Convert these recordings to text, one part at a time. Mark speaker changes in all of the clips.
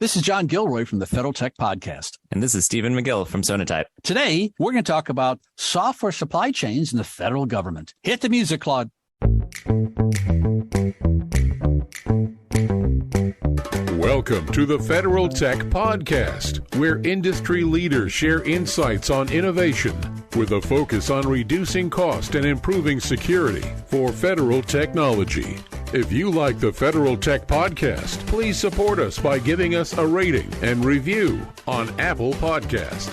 Speaker 1: This is John Gilroy from the Federal Tech Podcast.
Speaker 2: And this is Stephen Magill from Sonatype.
Speaker 1: Today, we're going to talk about software supply chains in the federal government. Hit the music, Claude.
Speaker 3: Welcome to the Federal Tech Podcast, where industry leaders share insights on innovation with a focus on reducing cost and improving security for federal technology. If you like the Federal Tech Podcast, please support us by giving us a rating and review on Apple Podcast.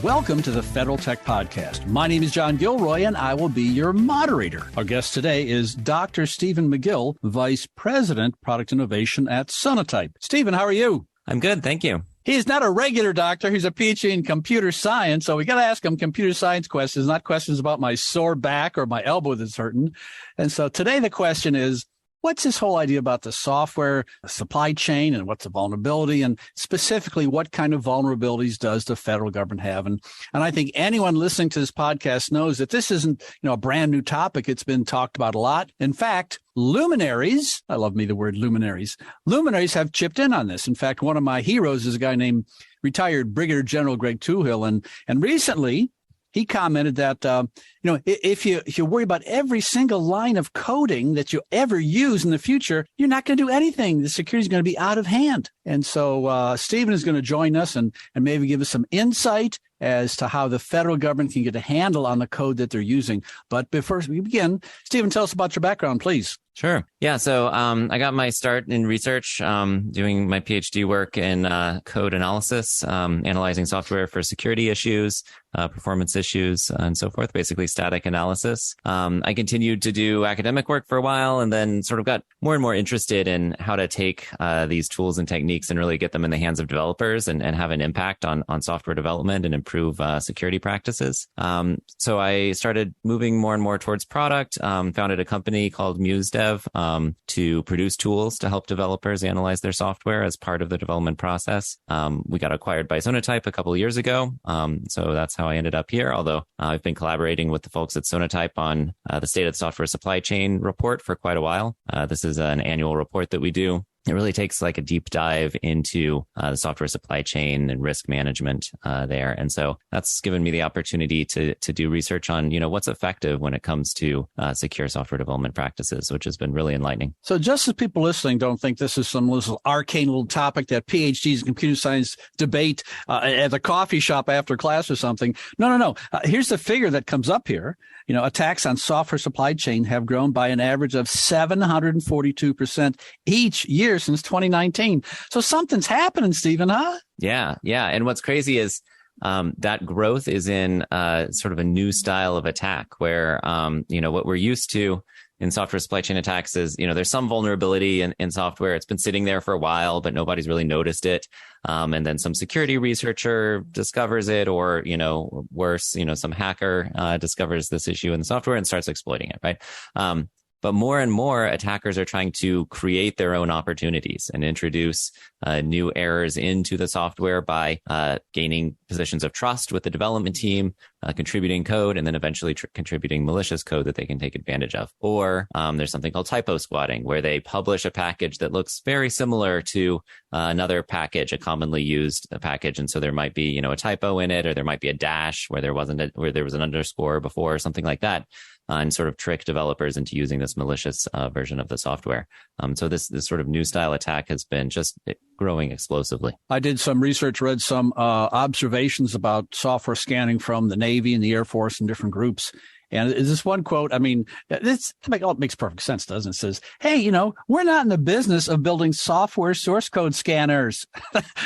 Speaker 1: Welcome to the Federal Tech Podcast. My name is John Gilroy, and I will be your moderator. Our guest today is Dr. Stephen Magill, Vice President, Product Innovation at Sonatype. Stephen, how are you?
Speaker 2: I'm good, thank you.
Speaker 1: He's not a regular doctor. He's a PhD in computer science. So we got to ask him computer science questions, not questions about my sore back or my elbow that's hurting. And so today the question is, what's this whole idea about the software supply chain and what's the vulnerability, and specifically what kind of vulnerabilities does the federal government have? And I think anyone listening to this podcast knows that this isn't, a brand new topic. It's been talked about a lot. In fact, luminaries, I love me the word luminaries have chipped in on this. In fact, one of my heroes is a guy named retired Brigadier General Greg Toohill. And recently, he commented that, if you worry about every single line of coding that you ever use in the future, you're not going to do anything. The security is going to be out of hand. And so Stephen is going to join us and maybe give us some insight as to how the federal government can get a handle on the code that they're using. But before we begin, Stephen, tell us about your background, please.
Speaker 2: Sure. Yeah. So I got my start in research, doing my PhD work in code analysis, analyzing software for security issues, performance issues, and so forth, basically static analysis. I continued to do academic work for a while and then sort of got more and more interested in how to take these tools and techniques and really get them in the hands of developers and have an impact on software development and improve security practices. So I started moving more and more towards product, founded a company called MuseDev to produce tools to help developers analyze their software as part of the development process. We got acquired by Sonatype a couple of years ago. So that's how I ended up here, although I've been collaborating with the folks at Sonatype on the State of the Software Supply Chain report for quite a while. This is an annual report that we do. It really takes like a deep dive into the software supply chain and risk management there. And so that's given me the opportunity to do research on, what's effective when it comes to secure software development practices, which has been really enlightening.
Speaker 1: So just as people listening don't think this is some little arcane little topic that PhDs in computer science debate at a coffee shop after class or something. No. Here's the figure that comes up here. Attacks on software supply chain have grown by an average of 742% each year since 2019. So something's happening, Stephen, huh?
Speaker 2: Yeah. And what's crazy is that growth is in sort of a new style of attack where, what we're used to in software supply chain attacks is, there's some vulnerability in software. It's been sitting there for a while, but nobody's really noticed it. And then some security researcher discovers it, or, worse, some hacker discovers this issue in the software and starts exploiting it, right? But more and more attackers are trying to create their own opportunities and introduce new errors into the software by gaining positions of trust with the development team, contributing code, and then eventually contributing malicious code that they can take advantage of. Or there's something called typo squatting, where they publish a package that looks very similar to another package, a commonly used package. And so there might be, a typo in it, or there might be a dash where there was an underscore before, or something like that. And sort of trick developers into using this malicious version of the software. So this sort of new style attack has been just growing explosively.
Speaker 1: I did some research, read some observations about software scanning from the Navy and the Air Force and different groups. And is this one quote? I mean, it makes perfect sense, doesn't it? It says, hey, we're not in the business of building software source code scanners.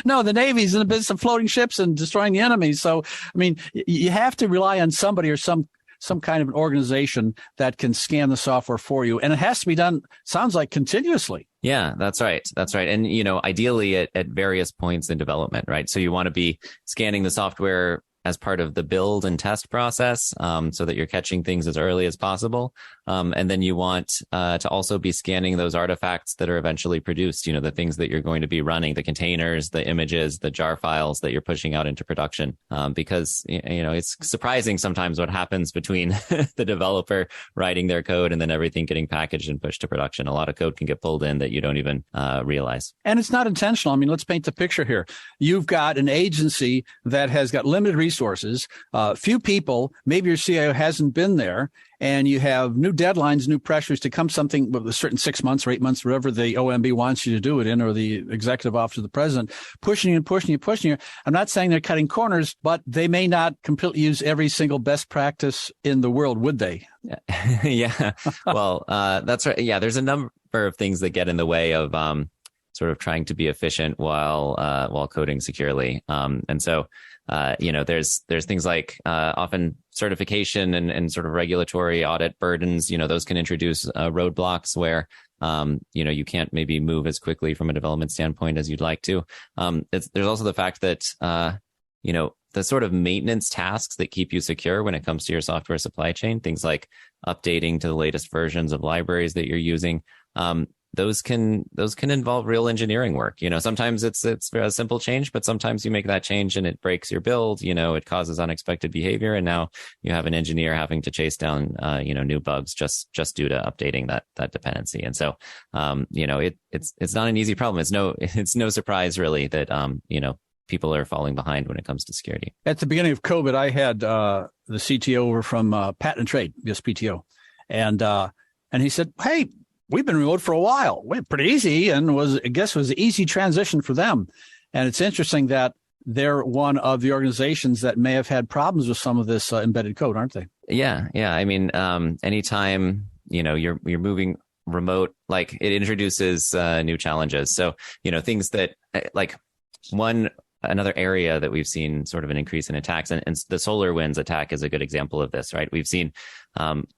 Speaker 1: No, the Navy's in the business of floating ships and destroying the enemy. So, I mean, you have to rely on somebody or some kind of an organization that can scan the software for you. And it has to be done, sounds like, continuously.
Speaker 2: Yeah, that's right. And, ideally at various points in development, right? So you want to be scanning the software as part of the build and test process, so that you're catching things as early as possible. And then you want to also be scanning those artifacts that are eventually produced, the things that you're going to be running, the containers, the images, the jar files that you're pushing out into production. Because, it's surprising sometimes what happens between the developer writing their code and then everything getting packaged and pushed to production. A lot of code can get pulled in that you don't even realize.
Speaker 1: And it's not intentional. I mean, let's paint the picture here. You've got an agency that has got limited resources, few people, maybe your CIO hasn't been there, and you have new deadlines, new pressures to come something with a certain 6 months or 8 months, whatever the OMB wants you to do it in, or the executive office of the president, pushing you. I'm not saying they're cutting corners, but they may not completely use every single best practice in the world, would they?
Speaker 2: Yeah. Well, that's right. Yeah. There's a number of things that get in the way of sort of trying to be efficient while coding securely. And so, there's things like often certification and sort of regulatory audit burdens. Those can introduce roadblocks where you can't maybe move as quickly from a development standpoint as you'd like to. There's also the fact that the sort of maintenance tasks that keep you secure when it comes to your software supply chain, things like updating to the latest versions of libraries that you're using. Those can involve real engineering work. Sometimes it's a simple change, but sometimes you make that change and it breaks your build. It causes unexpected behavior, and now you have an engineer having to chase down new bugs just due to updating that dependency. And so it's not an easy problem. It's no surprise really that people are falling behind when it comes to security.
Speaker 1: At the beginning of COVID, I had the CTO over from Patent and Trade, USPTO, and he said, "Hey, we've been remote for a while. We're pretty easy," and was an easy transition for them. And it's interesting that they're one of the organizations that may have had problems with some of this embedded code, aren't they?
Speaker 2: Yeah. I mean, anytime you're moving remote, like, it introduces new challenges. So things that like another area that we've seen sort of an increase in attacks, and the SolarWinds attack is a good example of this, right? We've seen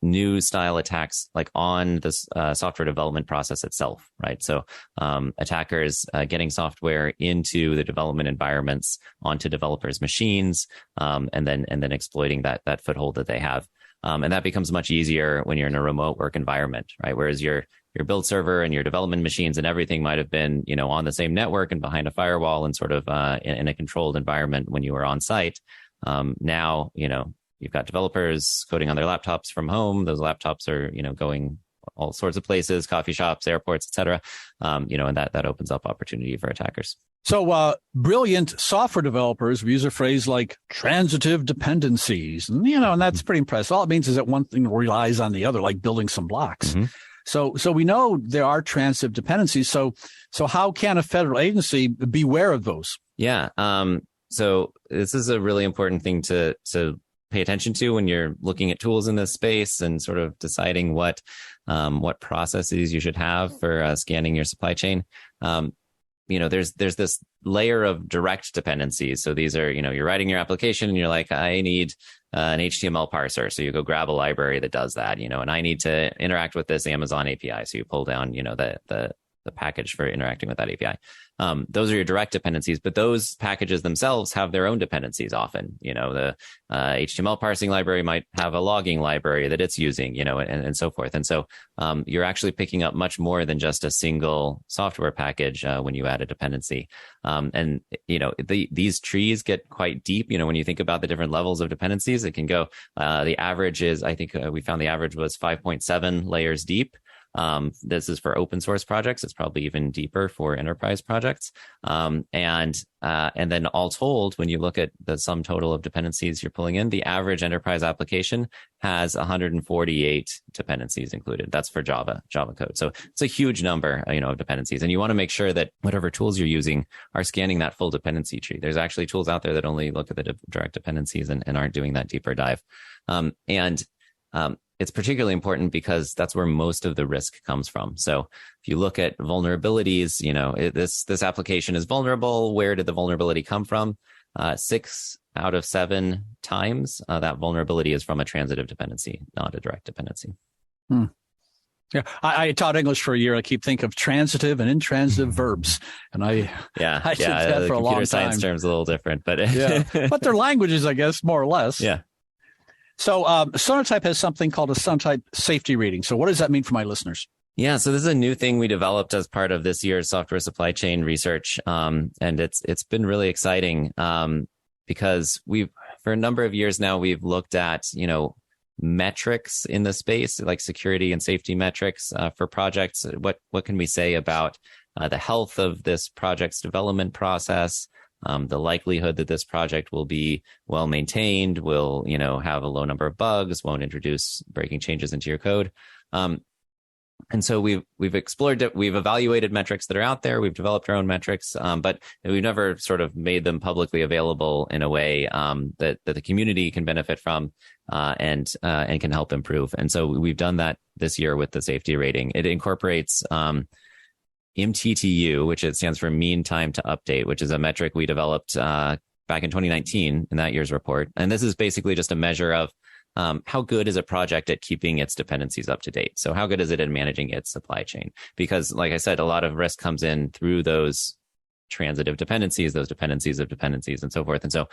Speaker 2: new style attacks like on this software development process itself, right? So attackers getting software into the development environments, onto developers' machines, and then exploiting that foothold that they have. And that becomes much easier when you're in a remote work environment, right? Whereas your build server and your development machines and everything might have been, on the same network and behind a firewall and sort of in a controlled environment when you were on site. Now, you've got developers coding on their laptops from home. Those laptops are, going all sorts of places, coffee shops, airports, et cetera. And that opens up opportunity for attackers.
Speaker 1: So brilliant software developers use a phrase like transitive dependencies, and that's pretty impressive. All it means is that one thing relies on the other, like building some blocks. Mm-hmm. So we know there are transitive dependencies. So how can a federal agency beware of those? Yeah.
Speaker 2: So this is a really important thing to pay attention to when you're looking at tools in this space and sort of deciding what processes you should have for scanning your supply chain. There's this layer of direct dependencies. So these are, you're writing your application and you're like, I need an HTML parser. So you go grab a library that does that, and I need to interact with this Amazon API. So you pull down, the package for interacting with that API. Those are your direct dependencies, but those packages themselves have their own dependencies often. The HTML parsing library might have a logging library that it's using, and so forth. And so you're actually picking up much more than just a single software package when you add a dependency. These trees get quite deep. When you think about the different levels of dependencies, it can go, the average is, I think we found the average was 5.7 layers deep. This is for open source projects. It's probably even deeper for enterprise projects. And then all told, when you look at the sum total of dependencies you're pulling in, the average enterprise application has 148 dependencies included. That's for Java code. So it's a huge number, of dependencies. And you want to make sure that whatever tools you're using are scanning that full dependency tree. There's actually tools out there that only look at the direct dependencies and aren't doing that deeper dive. It's particularly important because that's where most of the risk comes from. So if you look at vulnerabilities, this application is vulnerable. Where did the vulnerability come from? 6 out of 7 times that vulnerability is from a transitive dependency, not a direct dependency.
Speaker 1: Yeah, I taught English for a year. I keep thinking of transitive and intransitive verbs, and I did that for a long time.
Speaker 2: Computer science terms a little different, but
Speaker 1: but they're languages, I guess, more or less.
Speaker 2: Yeah.
Speaker 1: So Sonatype has something called a Sonatype safety rating. So what does that mean for my listeners?
Speaker 2: Yeah, so this is a new thing we developed as part of this year's software supply chain research, and it's been really exciting because for a number of years now we've looked at metrics in the space like security and safety metrics for projects. What can we say about the health of this project's development process? The likelihood that this project will be well maintained, will have a low number of bugs, won't introduce breaking changes into your code. And so we've explored it. We've evaluated metrics that are out there. We've developed our own metrics, but we've never sort of made them publicly available in a way that the community can benefit from and can help improve. And so we've done that this year with the safety rating. It incorporates MTTU, which it stands for mean time to update, which is a metric we developed back in 2019 in that year's report. And this is basically just a measure of how good is a project at keeping its dependencies up to date? So how good is it at managing its supply chain? Because like I said, a lot of risk comes in through those transitive dependencies, those dependencies of dependencies and so forth. And so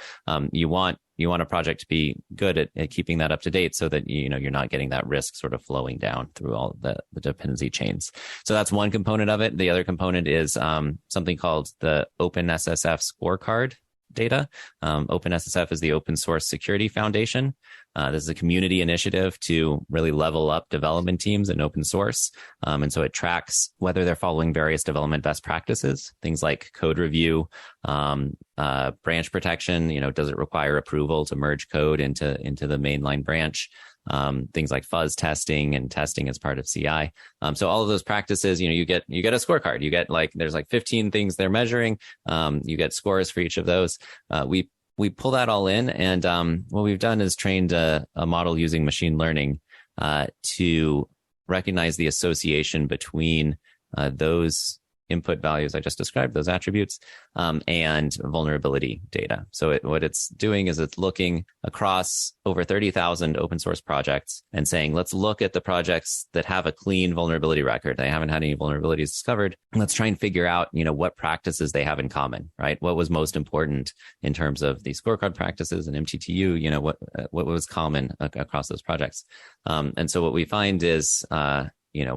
Speaker 2: you want a project to be good at keeping that up to date so that you're not getting that risk sort of flowing down through all the dependency chains. So that's one component of it. The other component is something called the OpenSSF scorecard data. OpenSSF is the Open Source Security Foundation. This is a community initiative to really level up development teams in open source. And so it tracks whether they're following various development best practices, things like code review, branch protection. Does it require approval to merge code into the mainline branch? Things like fuzz testing and testing as part of CI. So all of those practices, you get a scorecard. You get there's 15 things they're measuring. You get scores for each of those. We pull that all in, and what we've done is trained a model using machine learning to recognize the association between those input values I just described, those attributes, and vulnerability data. So what it's doing is it's looking across over 30,000 open source projects and saying, let's look at the projects that have a clean vulnerability record. They haven't had any vulnerabilities discovered. Let's try and figure out, what practices they have in common, right? What was most important in terms of the scorecard practices and MTTU, what was common across those projects. And so what we find is,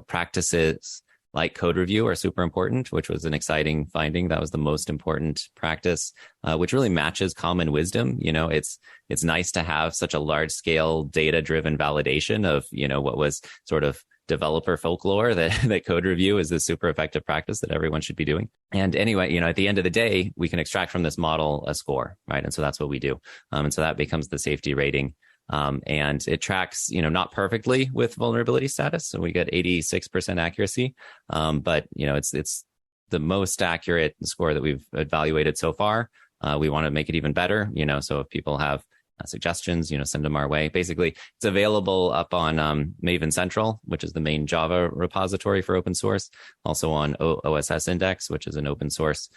Speaker 2: practices like code review are super important, which was an exciting finding. That was the most important practice, which really matches common wisdom. It's nice to have such a large scale data driven validation of, what was sort of developer folklore that code review is this super effective practice that everyone should be doing. And anyway, at the end of the day, we can extract from this model a score, right? And so that's what we do. And so that becomes the safety rating. And it tracks, not perfectly with vulnerability status. So we get 86% accuracy. But it's the most accurate score that we've evaluated so far. We want to make it even better, so if people have suggestions, send them our way. Basically, it's available up on Maven Central, which is the main Java repository for open source. Also on OSS Index, which is an open source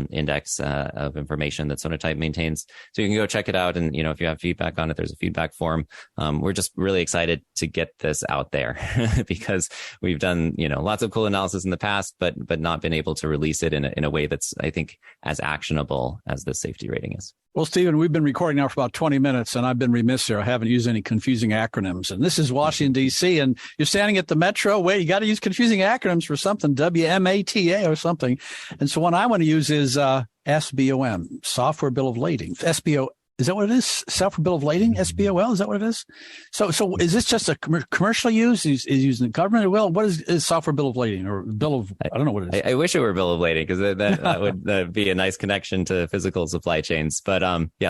Speaker 2: index of information that Sonatype maintains. So you can go check it out. And, if you have feedback on it, there's a feedback form. We're just really excited to get this out there because we've done, lots of cool analysis in the past, but not been able to release it in a way that's, I think, as actionable as the safety rating is.
Speaker 1: Well, Stephen, we've been recording now for about 20 minutes, and I've been remiss here. I haven't used any confusing acronyms. And this is Washington, D.C., and you're standing at the Metro. Wait, you got to use confusing acronyms for something, WMATA or something. And so one I want to use is SBOM, Software Bill of Lading. SBO, is that what it is? Software Bill of Lading, SBOL, is that what it is? So is this just a commercial use? Is using the government? Well, what is Software Bill of Lading or Bill of, I don't know what it is.
Speaker 2: I wish it were Bill of Lading because that would be a nice connection to physical supply chains. But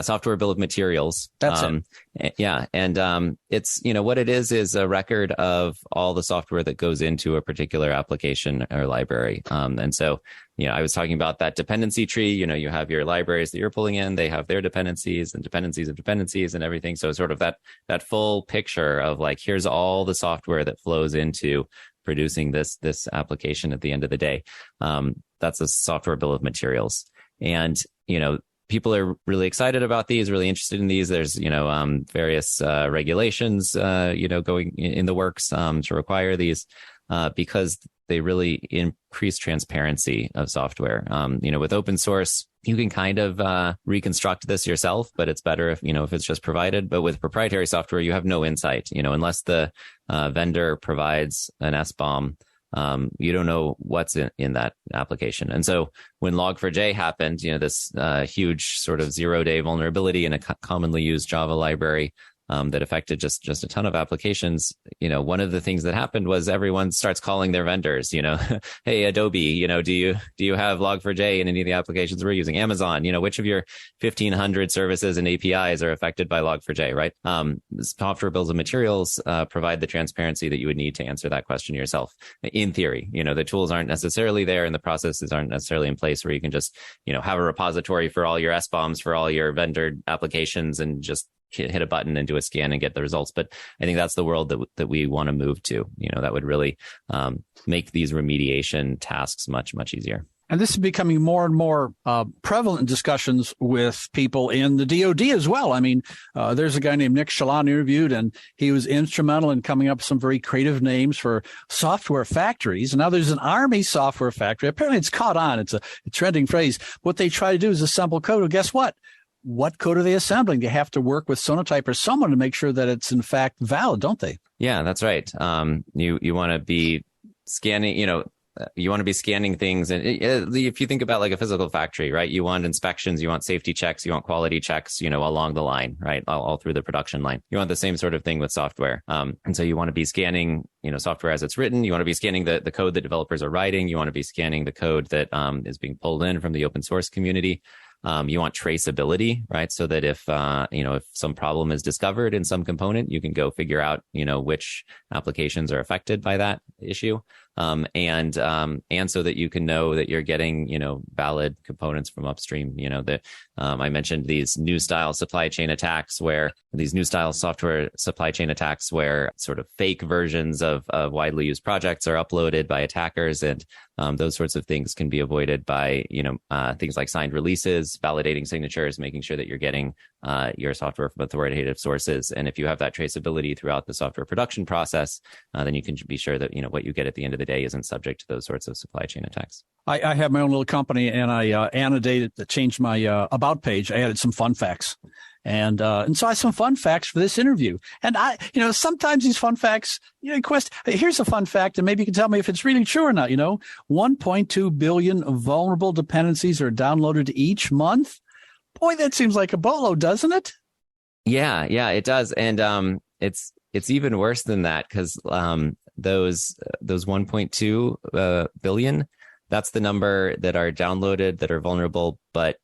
Speaker 2: Software Bill of Materials.
Speaker 1: That's it.
Speaker 2: Yeah. And it's, what it is a record of all the software that goes into a particular application or library. And so, I was talking about that dependency tree. You have your libraries that you're pulling in. They have their dependencies and dependencies of dependencies and everything. So sort of that full picture of here's all the software that flows into producing this application at the end of the day. That's a software bill of materials. And, people are really excited about these, really interested in these. There's, various regulations, going in the works to require these because they really increase transparency of software. With open source, you can kind of reconstruct this yourself, but it's better if it's just provided. But with proprietary software, you have no insight, unless the vendor provides an SBOM. You don't know what's in that application. And so when Log4j happened, this huge sort of 0-day vulnerability in a commonly used Java library that affected just a ton of applications. One of the things that happened was everyone starts calling their vendors, hey, Adobe, do you have Log4j in any of the applications we're using? Amazon, which of your 1,500 services and APIs are affected by Log4j, right? Software bills of materials provide the transparency that you would need to answer that question yourself. In theory, the tools aren't necessarily there and the processes aren't necessarily in place where you can just, have a repository for all your SBOMs for all your vendor applications and just hit a button and do a scan and get the results. But I think that's the world that we want to move to, that would really make these remediation tasks much, much easier.
Speaker 1: And this is becoming more and more prevalent in discussions with people in the DoD as well. I mean, there's a guy named Nick Shalon interviewed, and he was instrumental in coming up with some very creative names for software factories. And now there's an Army software factory. Apparently it's caught on. It's a trending phrase. What they try to do is assemble code. Well, guess what? What code are they assembling? They have to work with Sonatype or someone to make sure that it's in fact valid, don't they?
Speaker 2: Yeah, that's right. You want to be scanning, you want to be scanning things. And if you think about like a physical factory, right, you want inspections, you want safety checks, you want quality checks, along the line, right, all through the production line. You want the same sort of thing with software. And so you want to be scanning, software as it's written. You want to be scanning the code that developers are writing. You want to be scanning the code that is being pulled in from the open source community. You want traceability, right? So that if some problem is discovered in some component, you can go figure out, which applications are affected by that issue. And so that you can know that you're getting, valid components from upstream, that I mentioned these new style supply chain attacks where these new style software supply chain attacks where sort of fake versions of widely used projects are uploaded by attackers. And those sorts of things can be avoided by, things like signed releases, validating signatures, making sure that you're getting your software from authoritative sources. And if you have that traceability throughout the software production process, then you can be sure that, what you get at the end of the day isn't subject to those sorts of supply chain attacks.
Speaker 1: I have my own little company, and I annotated, changed my about page. I added some fun facts. And so I have some fun facts for this interview. And sometimes these fun facts, here's a fun fact, and maybe you can tell me if it's really true or not. 1.2 billion vulnerable dependencies are downloaded each month. Boy, that seems like a boatload, doesn't it?
Speaker 2: Yeah, it does. And it's even worse than that because those 1.2 billion, that's the number that are downloaded that are vulnerable, but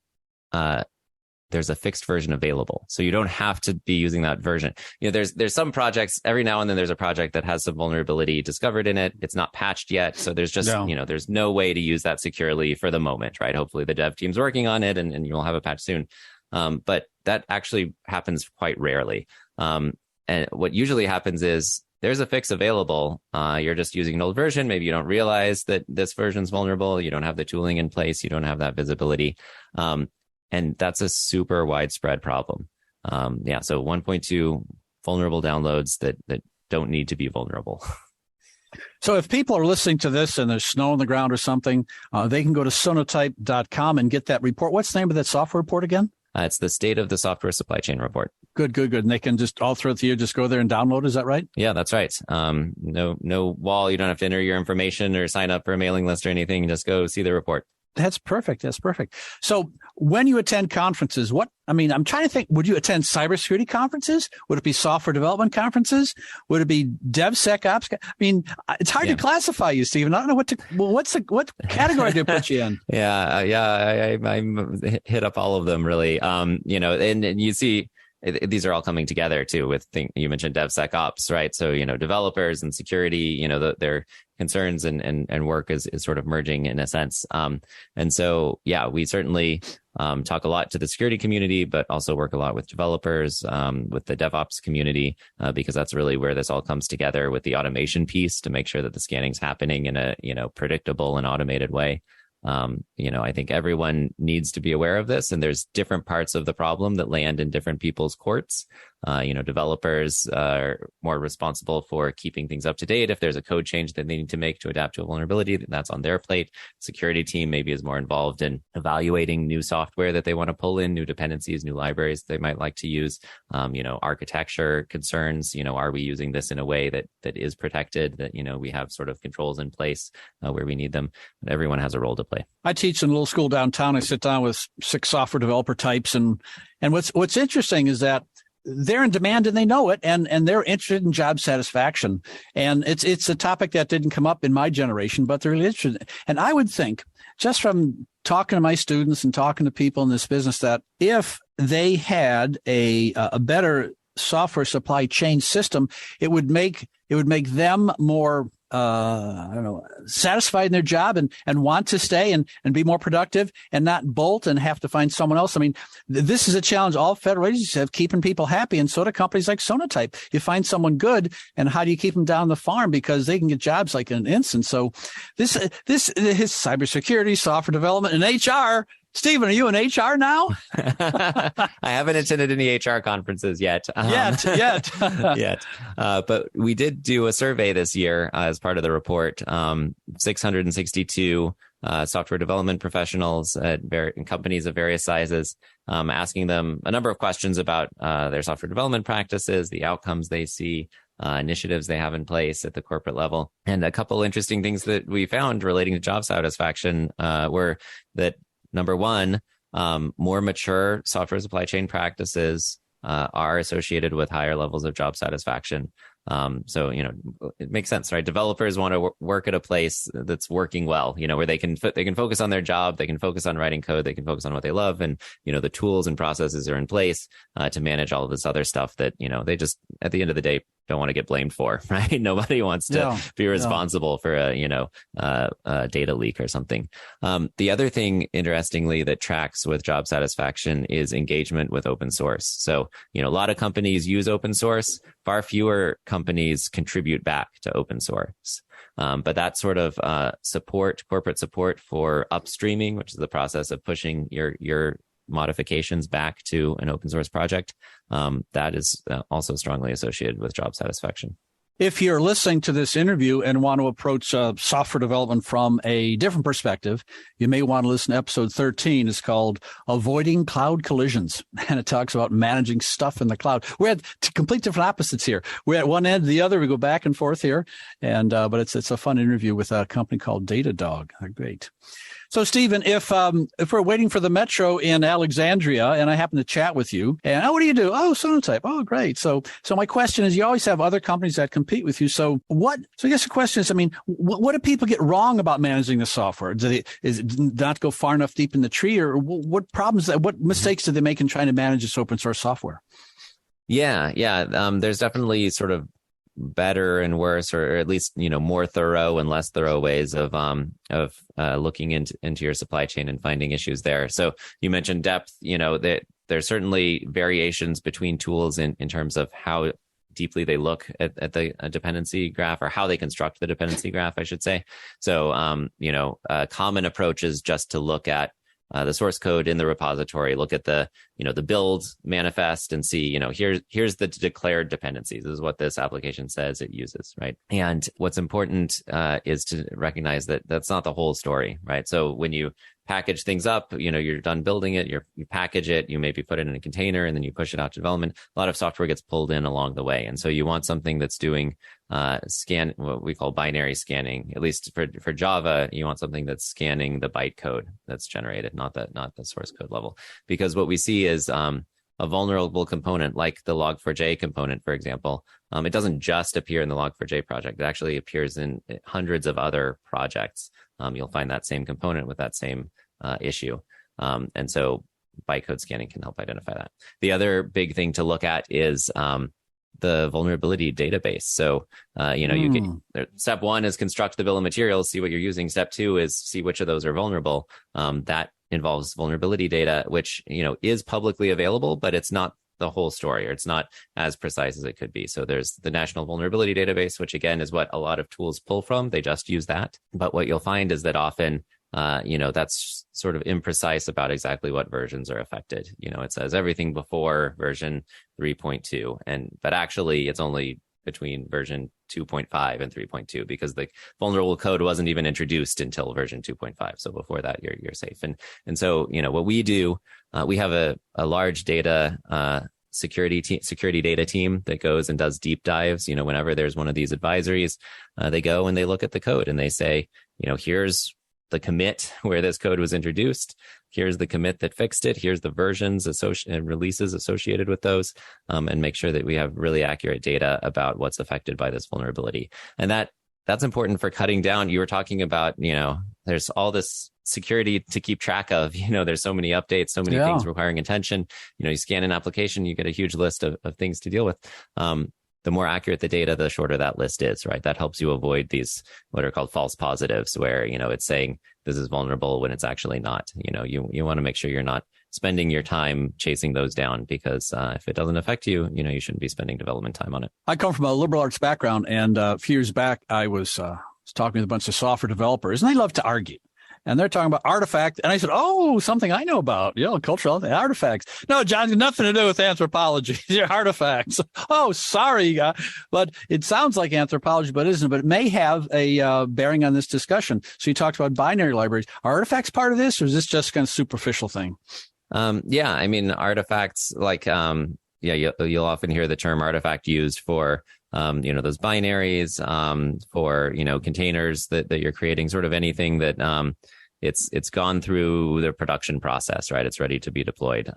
Speaker 2: there's a fixed version available. So you don't have to be using that version. There's some projects, every now and then there's a project that has some vulnerability discovered in it. It's not patched yet. So there's just, there's no way to use that securely for the moment, right? Hopefully the dev team's working on it and you'll have a patch soon. But that actually happens quite rarely. And what usually happens is there's a fix available. You're just using an old version. Maybe you don't realize that this version's vulnerable. You don't have the tooling in place. You don't have that visibility. And that's a super widespread problem. So 1.2 vulnerable downloads that don't need to be vulnerable.
Speaker 1: So if people are listening to this and there's snow on the ground or something, they can go to sonatype.com and get that report. What's the name of that software report again?
Speaker 2: It's the State of the Software Supply Chain Report.
Speaker 1: Good. And they can just all throughout the year just go there and download. Is that right?
Speaker 2: Yeah, that's right. No wall. You don't have to enter your information or sign up for a mailing list or anything. Just go see the report.
Speaker 1: That's perfect. So when you attend conferences, I'm trying to think, would you attend cybersecurity conferences? Would it be software development conferences? Would it be DevSecOps? It's hard to classify you, Stephen. I don't know what category to put you in?
Speaker 2: I'm hit up all of them really. And you see, these are all coming together too with you mentioned DevSecOps, right? So, developers and security, their concerns and work is sort of merging in a sense. And so, we certainly talk a lot to the security community, but also work a lot with developers, with the DevOps community, because that's really where this all comes together with the automation piece to make sure that the scanning's happening in a, predictable and automated way. I think everyone needs to be aware of this, and there's different parts of the problem that land in different people's courts. Developers are more responsible for keeping things up to date. If there's a code change that they need to make to adapt to a vulnerability, that's on their plate. Security team maybe is more involved in evaluating new software that they want to pull in, new dependencies, new libraries they might like to use. Architecture concerns, are we using this in a way that is protected, that, we have sort of controls in place where we need them. But everyone has a role to play.
Speaker 1: I teach in a little school downtown. I sit down with 6 software developer types. And what's interesting is that they're in demand and they know it, and they're interested in job satisfaction. And it's a topic that didn't come up in my generation, but they're really interested. And I would think, just from talking to my students and talking to people in this business, that if they had a better software supply chain system, it would make them more satisfied in their job and want to stay and be more productive and not bolt and have to find someone else. I mean, this is a challenge all federal agencies have, keeping people happy. And so do companies like Sonatype. You find someone good, and how do you keep them down the farm? Because they can get jobs like in an instant. So this is cybersecurity, software development, and HR. Stephen, are you in HR now?
Speaker 2: I haven't attended any HR conferences yet.
Speaker 1: Yet.
Speaker 2: But we did do a survey this year as part of the report. 662 software development professionals at companies of various sizes, asking them a number of questions about their software development practices, the outcomes they see, initiatives they have in place at the corporate level. And a couple interesting things that we found relating to job satisfaction were that, number one, more mature software supply chain practices are associated with higher levels of job satisfaction. So, it makes sense, right? Developers want to work at a place that's working well, where they can focus on their job, they can focus on writing code, they can focus on what they love. And, the tools and processes are in place to manage all of this other stuff that, they just, at the end of the day, don't want to get blamed for, right? Nobody wants to be responsible for a data leak or something. The other thing, interestingly, that tracks with job satisfaction is engagement with open source. So, a lot of companies use open source. Far fewer companies contribute back to open source. But that sort of corporate support for upstreaming, which is the process of pushing your modifications back to an open source project, that is also strongly associated with job satisfaction.
Speaker 1: If you're listening to this interview and want to approach software development from a different perspective, you may want to listen to episode 13. It's called Avoiding Cloud Collisions, and it talks about managing stuff in the cloud. We're at complete different opposites here. We're at one end to the other. We go back and forth here, and but it's a fun interview with a company called Datadog. Great. So, Stephen, if we're waiting for the metro in Alexandria and I happen to chat with you, and what do you do? Oh, Sonatype. Oh, great. So my question is, you always have other companies that compete with you. So I guess the question is, what do people get wrong about managing the software? Is it not go far enough deep in the tree, or what mistakes do they make in trying to manage this open source software?
Speaker 2: Yeah. There's definitely sort of better and worse, or at least, more thorough and less thorough ways of looking into your supply chain and finding issues there. So you mentioned depth, that there's certainly variations between tools in terms of how deeply they look at the dependency graph, or how they construct the dependency graph, I should say. So, a common approach is just to look at the source code in the repository, look at the build manifest and see, here's the declared dependencies. This is what this application says it uses, right? And what's important is to recognize that that's not the whole story, right? So when you package things up, you're done building it, you package it, you maybe put it in a container, and then you push it out to development. A lot of software gets pulled in along the way. And so you want something that's doing what we call binary scanning. At least for Java, you want something that's scanning the bytecode that's generated, not the source code level. Because what we see is a vulnerable component like the log4j component, for example. It doesn't just appear in the log4j project. It actually appears in hundreds of other projects. You'll find that same component with that same issue. And so bytecode scanning can help identify that. The other big thing to look at is the vulnerability database. So, step one is construct the bill of materials, see what you're using. Step two is see which of those are vulnerable. That involves vulnerability data, which, is publicly available, but it's not the whole story, or it's not as precise as it could be. So there's the National Vulnerability Database, which again is what a lot of tools pull from. They just use that. But what you'll find is that often that's sort of imprecise about exactly what versions are affected. It says everything before version 3.2, but actually it's only between version 2.5 and 3.2 because the vulnerable code wasn't even introduced until version 2.5. So before that, you're safe. And so, what we do, we have a large data security data team that goes and does deep dives. Whenever there's one of these advisories, they go and they look at the code and they say, here's the commit where this code was introduced. Here's the commit that fixed it. Here's the versions and releases associated with those, and make sure that we have really accurate data about what's affected by this vulnerability. And that's important for cutting down. You were talking about, there's all this security to keep track of. There's so many updates, so many things requiring attention. You scan an application, you get a huge list of things to deal with. The more accurate the data, the shorter that list is, right? That helps you avoid these what are called false positives, where, it's saying this is vulnerable when it's actually not. You want to make sure you're not spending your time chasing those down, because if it doesn't affect you, you shouldn't be spending development time on it.
Speaker 1: I come from a liberal arts background, and a few years back, I was talking with a bunch of software developers, and they love to argue. And they're talking about artifact. And I said, something I know about, cultural artifacts. No, John, nothing to do with anthropology. They're artifacts. Oh, sorry. But it sounds like anthropology, but it isn't. But it may have a bearing on this discussion. So you talked about binary libraries. Are artifacts part of this, or is this just kind of superficial thing?
Speaker 2: Artifacts you'll often hear the term artifact used for, those binaries, for, containers that you're creating, sort of anything that, it's gone through the production process, right? It's ready to be deployed.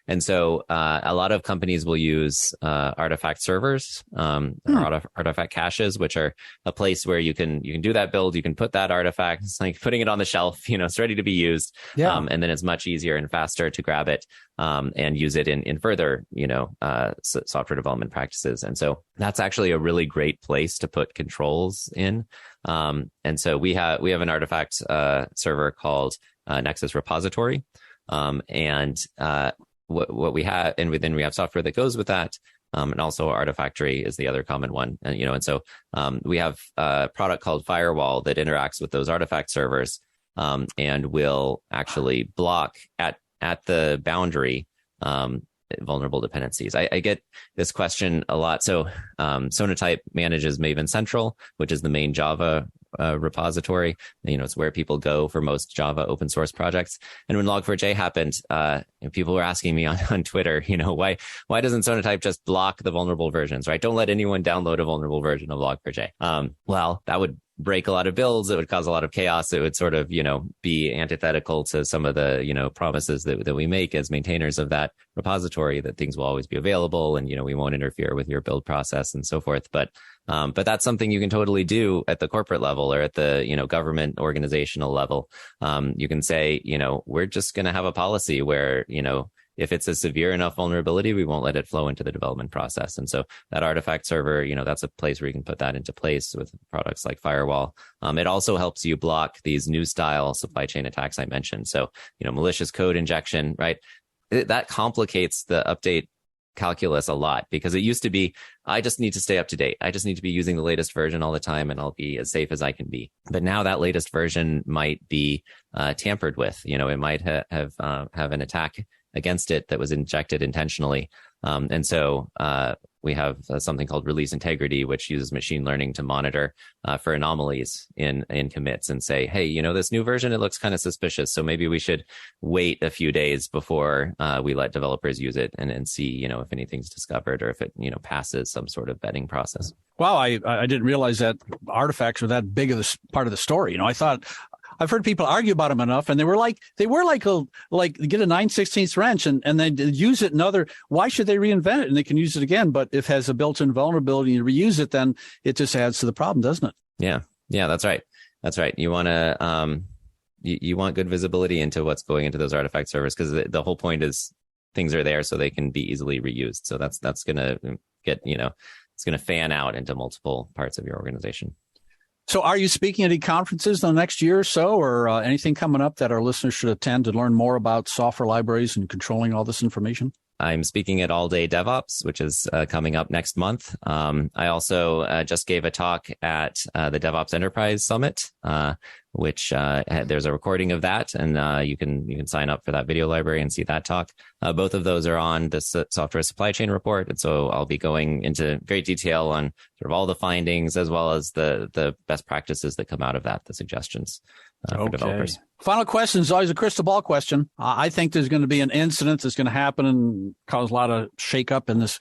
Speaker 2: And so a lot of companies will use artifact servers, or artifact caches, which are a place where you can do that build. You can put that artifact. It's like putting it on the shelf. It's ready to be used. Yeah. And then it's much easier and faster to grab it and use it in further, software development practices. And so that's actually a really great place to put controls in. And so we have an artifact server called Nexus repository. What we have, and then we have software that goes with that. And also Artifactory is the other common one. And so we have a product called Firewall that interacts with those artifact servers, and will actually block at the boundary vulnerable dependencies. I get this question a lot. So Sonatype manages Maven Central, which is the main Java repository. It's where people go for most Java open source projects. And when Log4j happened, people were asking me on Twitter, why doesn't Sonatype just block the vulnerable versions, right? Don't let anyone download a vulnerable version of Log4j. Well, that would break a lot of builds. It would cause a lot of chaos. It would sort of, be antithetical to some of the, promises that we make as maintainers of that repository, that things will always be available and, we won't interfere with your build process and so forth. But that's something you can totally do at the corporate level or at the, government organizational level. You can say, we're just going to have a policy where, if it's a severe enough vulnerability, we won't let it flow into the development process. And so that artifact server, that's a place where you can put that into place with products like Firewall. It also helps you block these new style supply chain attacks I mentioned. So, malicious code injection, right? That complicates the update calculus a lot, because it used to be, I just need to stay up to date. I just need to be using the latest version all the time and I'll be as safe as I can be. But now that latest version might be tampered with. It might have an attack against it that was injected intentionally. And so we have something called release integrity, which uses machine learning to monitor for anomalies in commits and say, hey, this new version, it looks kind of suspicious. So maybe we should wait a few days before we let developers use it and see, if anything's discovered or if it, passes some sort of vetting process.
Speaker 1: Wow, I didn't realize that artifacts were that big of the part of the story. I thought I've heard people argue about them enough, and they were like get a 9/16 wrench and they use it in other. Why should they reinvent it? And they can use it again, but if it has a built-in vulnerability and you reuse it, then it just adds to the problem, doesn't it?
Speaker 2: Yeah, that's right. You want to you want good visibility into what's going into those artifact servers, because the whole point is things are there so they can be easily reused. So that's going to get it's going to fan out into multiple parts of your organization.
Speaker 1: So are you speaking at any conferences in the next year or so, or anything coming up that our listeners should attend to learn more about software libraries and controlling all this information?
Speaker 2: I'm speaking at All Day DevOps, which is coming up next month. I also just gave a talk at the DevOps Enterprise Summit, which there's a recording of that, and you can sign up for that video library and see that talk. Both of those are on the software supply chain report, and so I'll be going into great detail on sort of all the findings as well as the best practices that come out of that, the suggestions for developers.
Speaker 1: Final question is always a crystal ball question. I think there's going to be an incident that's going to happen and cause a lot of shakeup in this.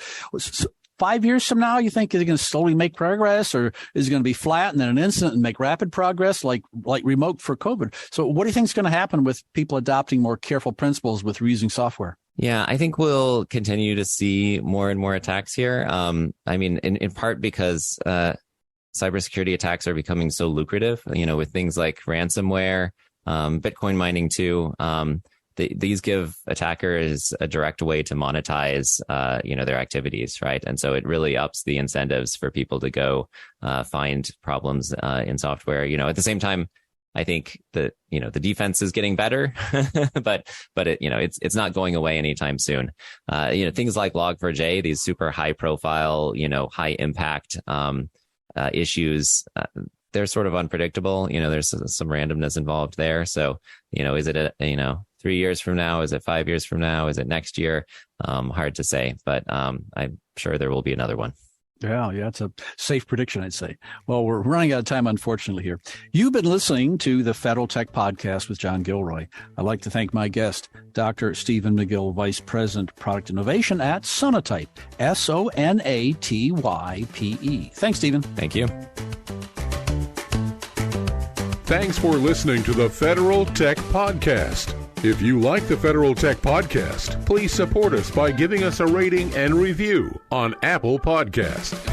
Speaker 1: 5 years from now, you think, is it going to slowly make progress, or is it going to be flat and then an incident and make rapid progress like remote for COVID? So what do you think is going to happen with people adopting more careful principles with reusing software?
Speaker 2: Yeah, I think we'll continue to see more and more attacks here. I mean, in part because cybersecurity attacks are becoming so lucrative, with things like ransomware, Bitcoin mining too. These give attackers a direct way to monetize, their activities, right? And so it really ups the incentives for people to go find problems in software. At the same time, I think that the defense is getting better, but it's not going away anytime soon. Things like Log4j, these super high profile, high impact issues. They're sort of unpredictable. There's some randomness involved there. So, is it 3 years from now? Is it 5 years from now? Is it next year? Hard to say, but I'm sure there will be another one.
Speaker 1: Yeah, it's a safe prediction, I'd say. Well, we're running out of time, unfortunately, here. You've been listening to the Federal Tech Podcast with John Gilroy. I'd like to thank my guest, Dr. Stephen Magill, Vice President, Product Innovation at Sonatype, Sonatype. Thanks, Stephen.
Speaker 2: Thank you.
Speaker 3: Thanks for listening to the Federal Tech Podcast. If you like the Federal Tech Podcast, please support us by giving us a rating and review on Apple Podcasts.